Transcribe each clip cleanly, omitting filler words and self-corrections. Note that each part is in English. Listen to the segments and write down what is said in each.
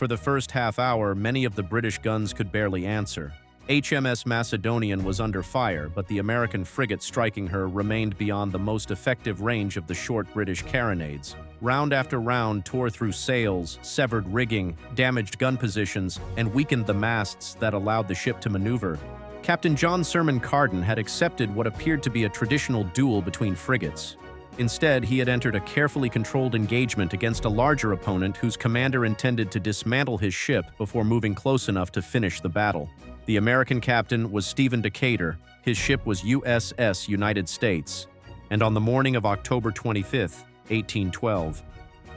For the first half hour, many of the British guns could barely answer. HMS Macedonian was under fire, but the American frigate striking her remained beyond the most effective range of the short British carronades. Round after round tore through sails, severed rigging, damaged gun positions, and weakened the masts that allowed the ship to maneuver. Captain John Stephen Decatur had accepted what appeared to be a traditional duel between frigates. Instead, he had entered a carefully controlled engagement against a larger opponent whose commander intended to dismantle his ship before moving close enough to finish the battle. The American captain was Stephen Decatur. His ship was USS United States. And on the morning of October 25, 1812,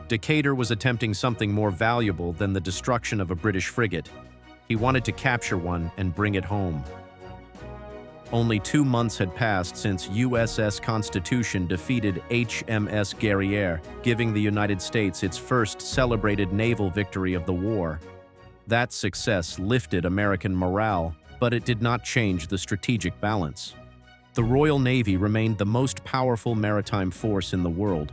Decatur was attempting something more valuable than the destruction of a British frigate. He wanted to capture one and bring it home. Only 2 months had passed since USS Constitution defeated HMS Guerriere, giving the United States its first celebrated naval victory of the war. That success lifted American morale, but it did not change the strategic balance. The Royal Navy remained the most powerful maritime force in the world.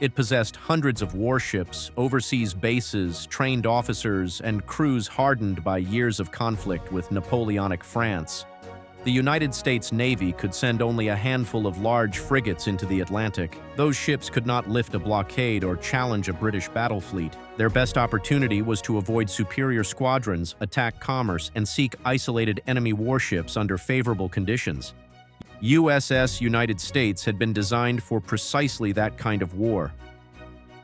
It possessed hundreds of warships, overseas bases, trained officers, and crews hardened by years of conflict with Napoleonic France. The United States Navy could send only a handful of large frigates into the Atlantic. Those ships could not lift a blockade or challenge a British battle fleet. Their best opportunity was to avoid superior squadrons, attack commerce, and seek isolated enemy warships under favorable conditions. USS United States had been designed for precisely that kind of war.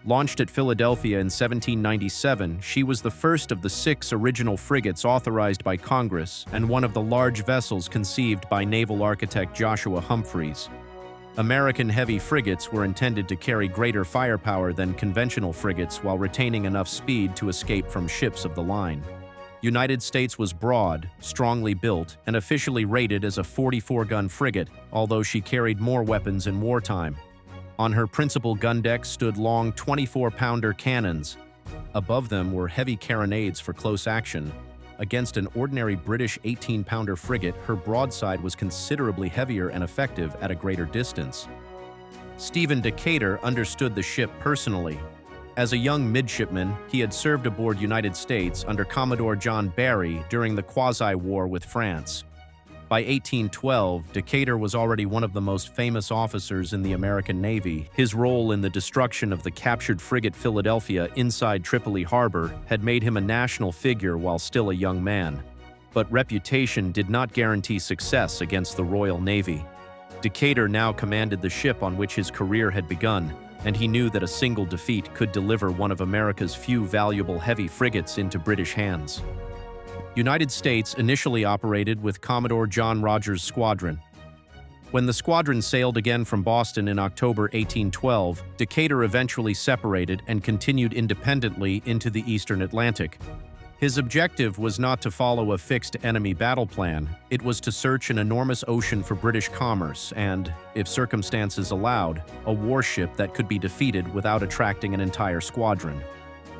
Launched at Philadelphia in 1797, she was the first of the 6 original frigates authorized by Congress and one of the large vessels conceived by naval architect Joshua Humphreys. American heavy frigates were intended to carry greater firepower than conventional frigates while retaining enough speed to escape from ships of the line. United States was broad, strongly built, and officially rated as a 44-gun frigate, although she carried more weapons in wartime. On her principal gun deck stood long 24-pounder cannons. Above them were heavy carronades for close action. Against an ordinary British 18-pounder frigate, her broadside was considerably heavier and effective at a greater distance. Stephen Decatur understood the ship personally. As a young midshipman, he had served aboard United States under Commodore John Barry during the quasi-war with France. By 1812, Decatur was already one of the most famous officers in the American Navy. His role in the destruction of the captured frigate Philadelphia inside Tripoli Harbor had made him a national figure while still a young man. But reputation did not guarantee success against the Royal Navy. Decatur now commanded the ship on which his career had begun, and he knew that a single defeat could deliver one of America's few valuable heavy frigates into British hands. United States initially operated with Commodore John Rogers' squadron. When the squadron sailed again from Boston in October 1812, Decatur eventually separated and continued independently into the Eastern Atlantic. His objective was not to follow a fixed enemy battle plan. It was to search an enormous ocean for British commerce and, if circumstances allowed, a warship that could be defeated without attracting an entire squadron.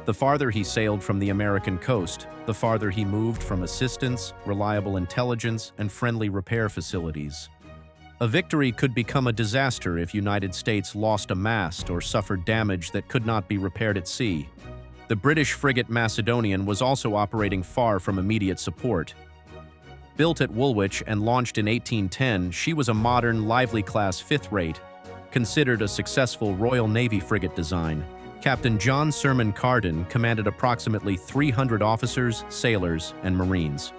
The farther he sailed from the American coast, the farther he moved from assistance, reliable intelligence, and friendly repair facilities. A victory could become a disaster if United States lost a mast or suffered damage that could not be repaired at sea. The British frigate Macedonian was also operating far from immediate support. Built at Woolwich and launched in 1810, she was a modern, lively-class fifth-rate, considered a successful Royal Navy frigate design. Captain John Stephen Decatur commanded approximately 300 officers, sailors, and Marines.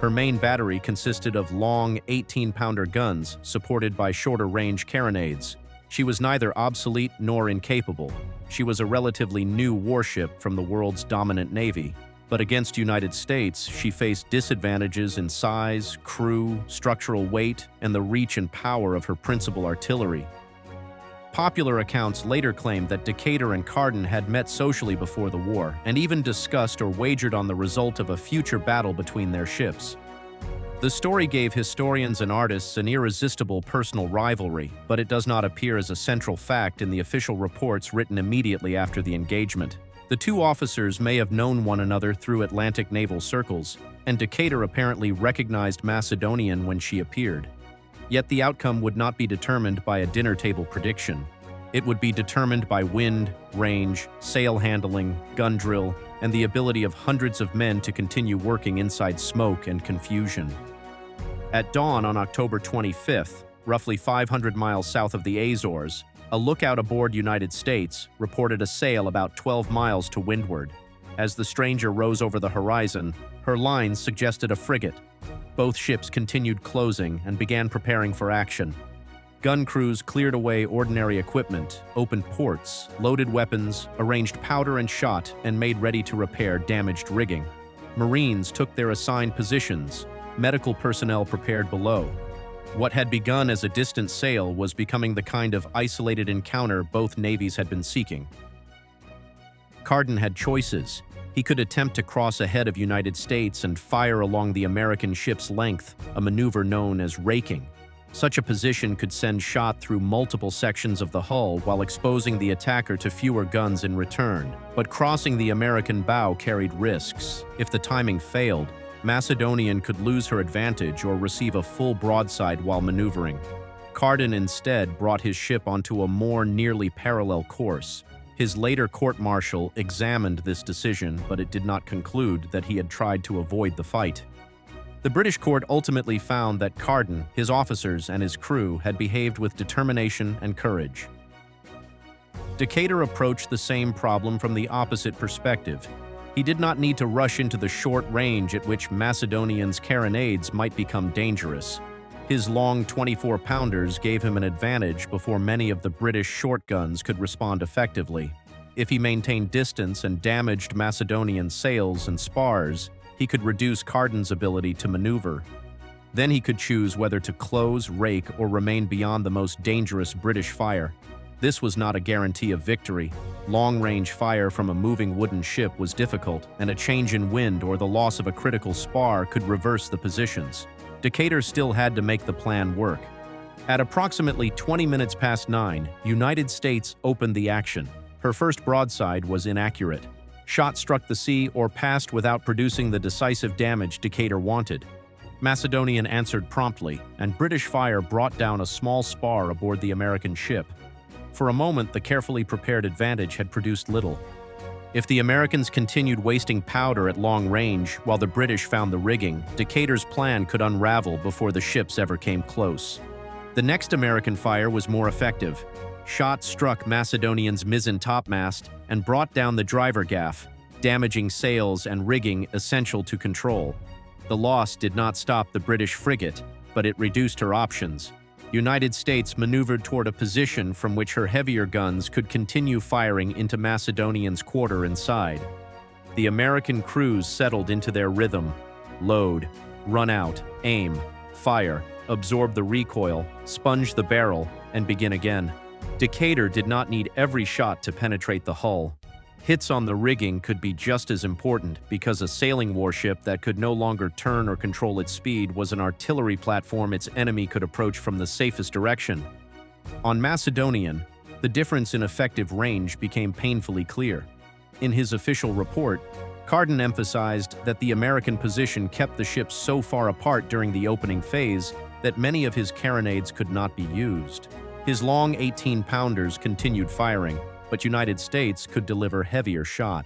Her main battery consisted of long 18-pounder guns supported by shorter-range carronades. She was neither obsolete nor incapable. She was a relatively new warship from the world's dominant navy. But against United States, she faced disadvantages in size, crew, structural weight, and the reach and power of her principal artillery. Popular accounts later claimed that Decatur and Decatur had met socially before the war, and even discussed or wagered on the result of a future battle between their ships. The story gave historians and artists an irresistible personal rivalry, but it does not appear as a central fact in the official reports written immediately after the engagement. The two officers may have known one another through Atlantic naval circles, and Decatur apparently recognized Macedonian when she appeared. Yet the outcome would not be determined by a dinner table prediction. It would be determined by wind, range, sail handling, gun drill, and the ability of hundreds of men to continue working inside smoke and confusion. At dawn on October 25th, roughly 500 miles south of the Azores, a lookout aboard United States reported a sail about 12 miles to windward. As the stranger rose over the horizon, her lines suggested a frigate. Both ships continued closing and began preparing for action. Gun crews cleared away ordinary equipment, opened ports, loaded weapons, arranged powder and shot, and made ready to repair damaged rigging. Marines took their assigned positions. Medical personnel prepared below. What had begun as a distant sail was becoming the kind of isolated encounter both navies had been seeking. Carden had choices. He could attempt to cross ahead of United States and fire along the American ship's length, a maneuver known as raking. Such a position could send shot through multiple sections of the hull while exposing the attacker to fewer guns in return. But crossing the American bow carried risks. If the timing failed, Macedonian could lose her advantage or receive a full broadside while maneuvering. Carden instead brought his ship onto a more nearly parallel course. His later court-martial examined this decision, but it did not conclude that he had tried to avoid the fight. The British court ultimately found that Carden, his officers, and his crew had behaved with determination and courage. Decatur approached the same problem from the opposite perspective. He did not need to rush into the short range at which Macedonian's carronades might become dangerous. His long 24-pounders gave him an advantage before many of the British short guns could respond effectively. If he maintained distance and damaged Macedonian sails and spars, he could reduce Carden's ability to maneuver. Then he could choose whether to close, rake, or remain beyond the most dangerous British fire. This was not a guarantee of victory. Long-range fire from a moving wooden ship was difficult, and a change in wind or the loss of a critical spar could reverse the positions. Decatur still had to make the plan work. At approximately 20 minutes past 9, United States opened the action. Her first broadside was inaccurate. Shot struck the sea or passed without producing the decisive damage Decatur wanted. Macedonian answered promptly, and British fire brought down a small spar aboard the American ship. For a moment, the carefully prepared advantage had produced little. If the Americans continued wasting powder at long range while the British found the rigging, Decatur's plan could unravel before the ships ever came close. The next American fire was more effective. Shot struck Macedonian's mizzen topmast and brought down the driver gaff, damaging sails and rigging essential to control. The loss did not stop the British frigate, but it reduced her options. United States maneuvered toward a position from which her heavier guns could continue firing into Macedonian's quarter inside. The American crews settled into their rhythm: load, run out, aim, fire, absorb the recoil, sponge the barrel, and begin again. Decatur did not need every shot to penetrate the hull. Hits on the rigging could be just as important because a sailing warship that could no longer turn or control its speed was an artillery platform its enemy could approach from the safest direction. On Macedonian, the difference in effective range became painfully clear. In his official report, Carden emphasized that the American position kept the ships so far apart during the opening phase that many of his carronades could not be used. His long 18-pounders continued firing, but United States could deliver heavier shot.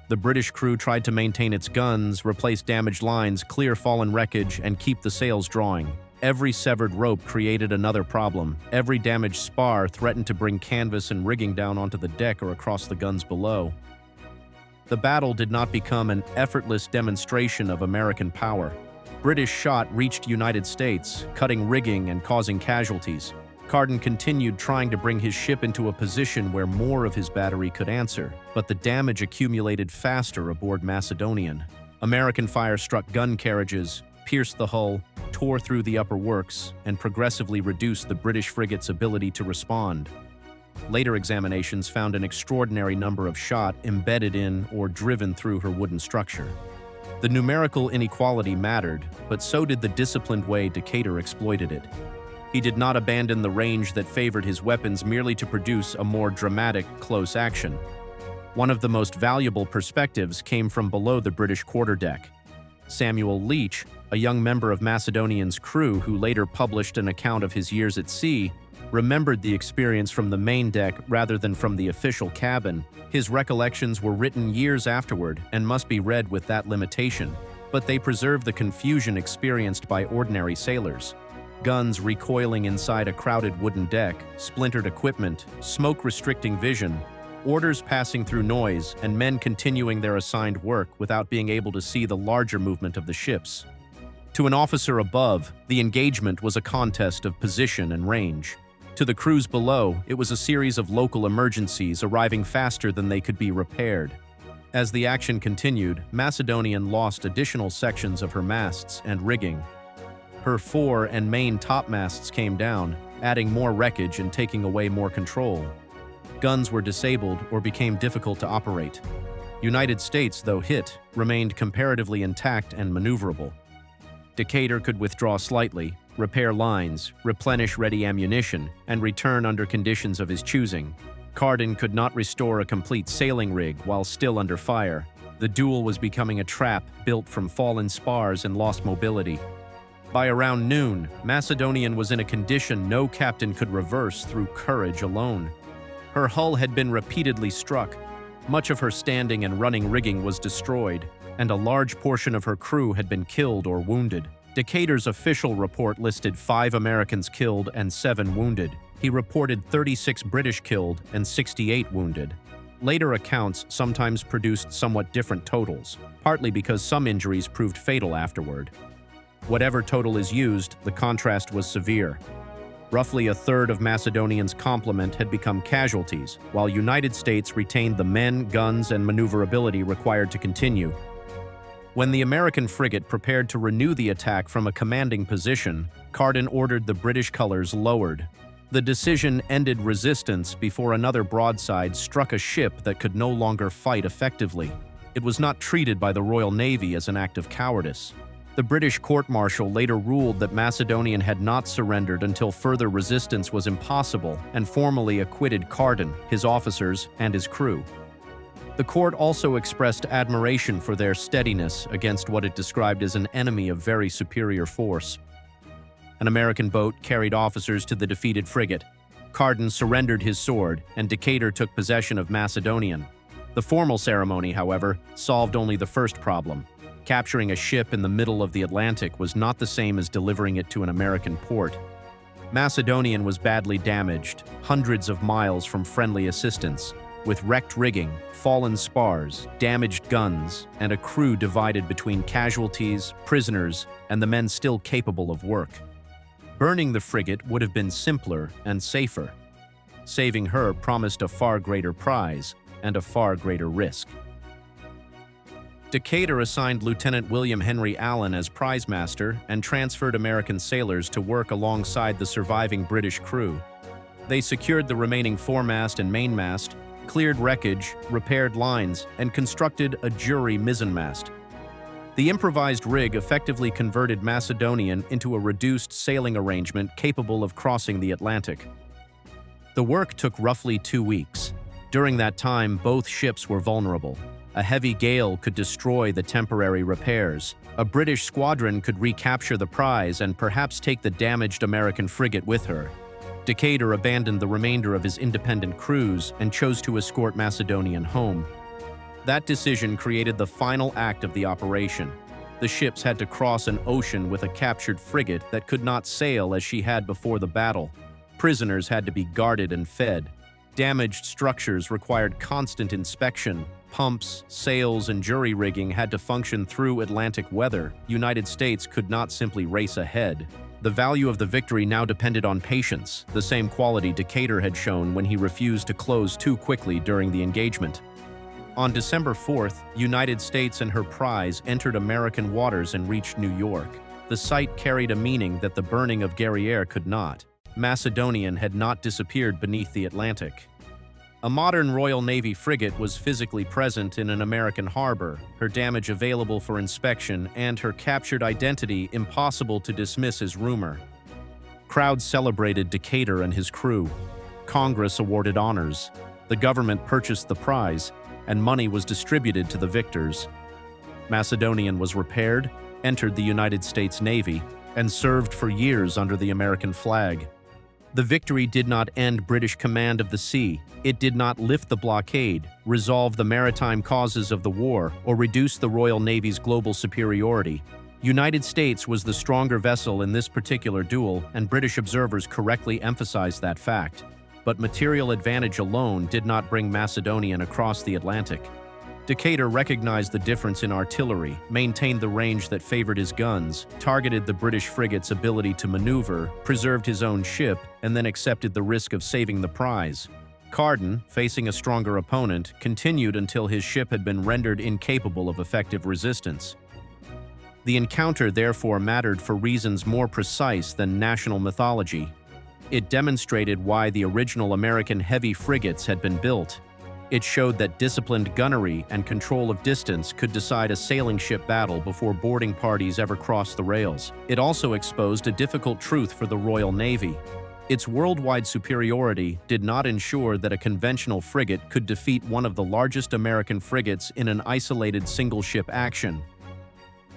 The British crew tried to maintain its guns, replace damaged lines, clear fallen wreckage, and keep the sails drawing. Every severed rope created another problem. Every damaged spar threatened to bring canvas and rigging down onto the deck or across the guns below. The battle did not become an effortless demonstration of American power. British shot reached United States, cutting rigging and causing casualties. Carden continued trying to bring his ship into a position where more of his battery could answer, but the damage accumulated faster aboard Macedonian. American fire struck gun carriages, pierced the hull, tore through the upper works, and progressively reduced the British frigate's ability to respond. Later examinations found an extraordinary number of shot embedded in or driven through her wooden structure. The numerical inequality mattered, but so did the disciplined way Decatur exploited it. He did not abandon the range that favored his weapons merely to produce a more dramatic, close action. One of the most valuable perspectives came from below the British quarterdeck. Samuel Leach, a young member of Macedonian's crew who later published an account of his years at sea, remembered the experience from the main deck rather than from the official cabin. His recollections were written years afterward and must be read with that limitation, but they preserve the confusion experienced by ordinary sailors. Guns recoiling inside a crowded wooden deck, splintered equipment, smoke restricting vision, orders passing through noise, and men continuing their assigned work without being able to see the larger movement of the ships. To an officer above, the engagement was a contest of position and range. To the crews below, it was a series of local emergencies arriving faster than they could be repaired. As the action continued, Macedonian lost additional sections of her masts and rigging. Her fore and main topmasts came down, adding more wreckage and taking away more control. Guns were disabled or became difficult to operate. United States, though hit, remained comparatively intact and maneuverable. Decatur could withdraw slightly, repair lines, replenish ready ammunition, and return under conditions of his choosing. Carden could not restore a complete sailing rig while still under fire. The duel was becoming a trap built from fallen spars and lost mobility. By around noon, Macedonian was in a condition no captain could reverse through courage alone. Her hull had been repeatedly struck, much of her standing and running rigging was destroyed, and a large portion of her crew had been killed or wounded. Decatur's official report listed 5 Americans killed and 7 wounded. He reported 36 British killed and 68 wounded. Later accounts sometimes produced somewhat different totals, partly because some injuries proved fatal afterward. Whatever total is used, the contrast was severe. Roughly a third of Macedonian's complement had become casualties, while United States retained the men, guns, and maneuverability required to continue. When the American frigate prepared to renew the attack from a commanding position, Carden ordered the British colors lowered. The decision ended resistance before another broadside struck a ship that could no longer fight effectively. It was not treated by the Royal Navy as an act of cowardice. The British court-martial later ruled that Macedonian had not surrendered until further resistance was impossible and formally acquitted Carden, his officers, and his crew. The court also expressed admiration for their steadiness against what it described as an enemy of very superior force. An American boat carried officers to the defeated frigate. Carden surrendered his sword, and Decatur took possession of Macedonian. The formal ceremony, however, solved only the first problem. Capturing a ship in the middle of the Atlantic was not the same as delivering it to an American port. Macedonian was badly damaged, hundreds of miles from friendly assistance, with wrecked rigging, fallen spars, damaged guns, and a crew divided between casualties, prisoners, and the men still capable of work. Burning the frigate would have been simpler and safer. Saving her promised a far greater prize and a far greater risk. Decatur assigned Lieutenant William Henry Allen as prize master and transferred American sailors to work alongside the surviving British crew. They secured the remaining foremast and mainmast, cleared wreckage, repaired lines, and constructed a jury mizzenmast. The improvised rig effectively converted Macedonian into a reduced sailing arrangement capable of crossing the Atlantic. The work took roughly 2 weeks. During that time, both ships were vulnerable. A heavy gale could destroy the temporary repairs. A British squadron could recapture the prize and perhaps take the damaged American frigate with her. Decatur abandoned the remainder of his independent crews and chose to escort Macedonian home. That decision created the final act of the operation. The ships had to cross an ocean with a captured frigate that could not sail as she had before the battle. Prisoners had to be guarded and fed. Damaged structures required constant inspection. Pumps, sails, and jury rigging had to function through Atlantic weather. United States could not simply race ahead. The value of the victory now depended on patience, the same quality Decatur had shown when he refused to close too quickly during the engagement. On December 4th, United States and her prize entered American waters and reached New York. The sight carried a meaning that the burning of Guerriere could not. Macedonian had not disappeared beneath the Atlantic. A modern Royal Navy frigate was physically present in an American harbor, her damage available for inspection and her captured identity impossible to dismiss as rumor. Crowds celebrated Decatur and his crew. Congress awarded honors. The government purchased the prize, and money was distributed to the victors. Macedonian was repaired, entered the United States Navy, and served for years under the American flag. The victory did not end British command of the sea. It did not lift the blockade, resolve the maritime causes of the war, or reduce the Royal Navy's global superiority. United States was the stronger vessel in this particular duel, and British observers correctly emphasized that fact. But material advantage alone did not bring Macedonian across the Atlantic. Decatur recognized the difference in artillery, maintained the range that favored his guns, targeted the British frigate's ability to maneuver, preserved his own ship, and then accepted the risk of saving the prize. Carden, facing a stronger opponent, continued until his ship had been rendered incapable of effective resistance. The encounter therefore mattered for reasons more precise than national mythology. It demonstrated why the original American heavy frigates had been built. It showed that disciplined gunnery and control of distance could decide a sailing ship battle before boarding parties ever crossed the rails. It also exposed a difficult truth for the Royal Navy. Its worldwide superiority did not ensure that a conventional frigate could defeat one of the largest American frigates in an isolated single-ship action.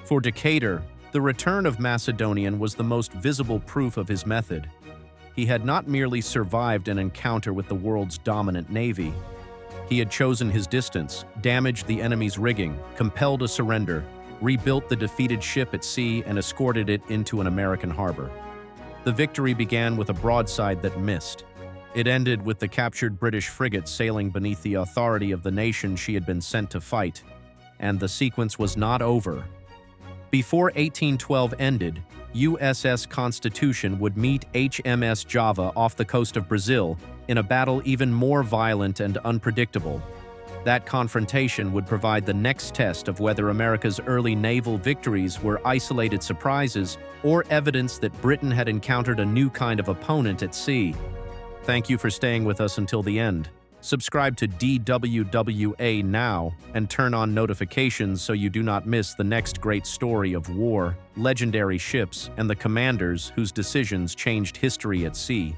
For Decatur, the return of Macedonian was the most visible proof of his method. He had not merely survived an encounter with the world's dominant navy. He had chosen his distance, damaged the enemy's rigging, compelled a surrender, rebuilt the defeated ship at sea, and escorted it into an American harbor. The victory began with a broadside that missed. It ended with the captured British frigate sailing beneath the authority of the nation she had been sent to fight. And the sequence was not over. Before 1812 ended, USS Constitution would meet HMS Java off the coast of Brazil in a battle even more violent and unpredictable. That confrontation would provide the next test of whether America's early naval victories were isolated surprises or evidence that Britain had encountered a new kind of opponent at sea. Thank you for staying with us until the end. Subscribe to DWWA now and turn on notifications so you do not miss the next great story of war, legendary ships, and the commanders whose decisions changed history at sea.